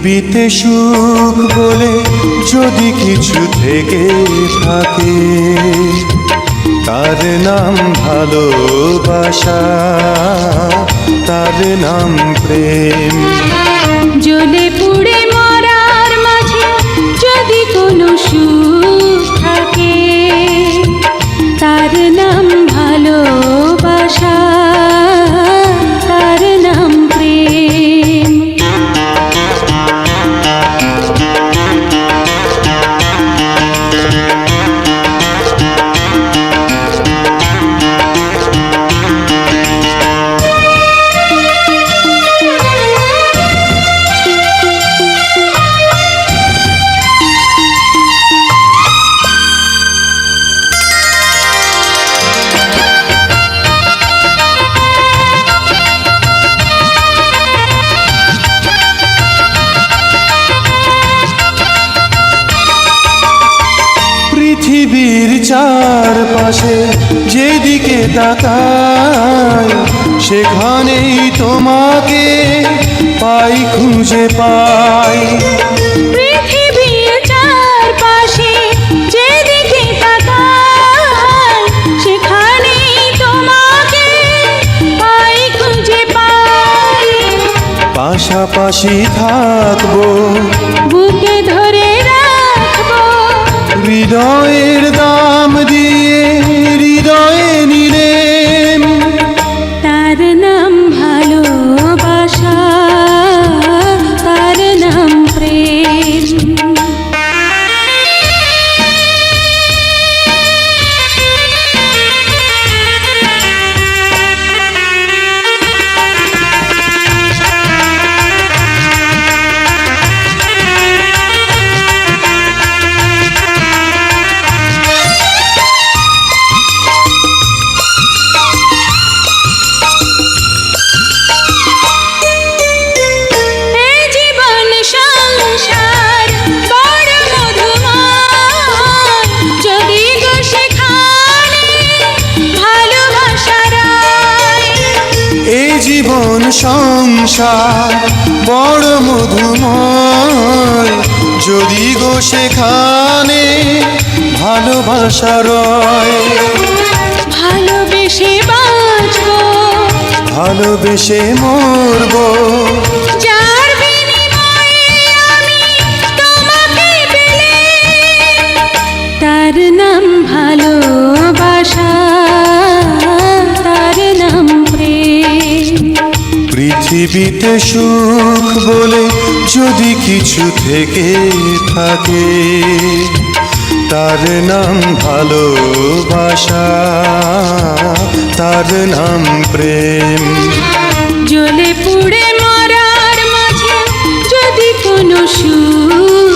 পৃথিবীতে সুখ বলে যদি কিছু থেকে থাকে, তার নাম ভালোবাসা, তার নাম প্রেম। জ্বলে পুড়ে মরার মাঝে যদি কোনো সুখ থাকে, তার নাম ভালোবাসা, তার নাম প্রেম। পৃথিবীর চারপাশে যেদিকে তাকাই, সেখানেই তোমাকে পাই, খুঁজে পাই। পৃথিবীর চারপাশে যেদিকে তাকাই, সেখানেই তোমাকে পাই, খুঁজে পাই। পাশাপাশি থাকবো, বুকে ধরে রাখবো, হৃদয়ের দাম দিয়ে হৃদয়ে নিলেম। তার নাম ভালোবাসা, তার নাম প্রেম। জীবন সংসার বড় মধুময়, যদি গো সেখানে ভালোবাসা রয়। ভালোবেসে বাঁচবো, ভালোবেসে মরবো, যার বিনিময়ে আমি তোমাকে পেলে, তার নাম ভালোবাসা, তার নাম প্রেম। পৃথিবীতে সুখ বলে যদি কিছু থেকে থাকে, তার নাম ভালোবাসা, তার নাম প্রেম। জ্বলে পুড়ে মরার মাঝে যদি কোনো সুখ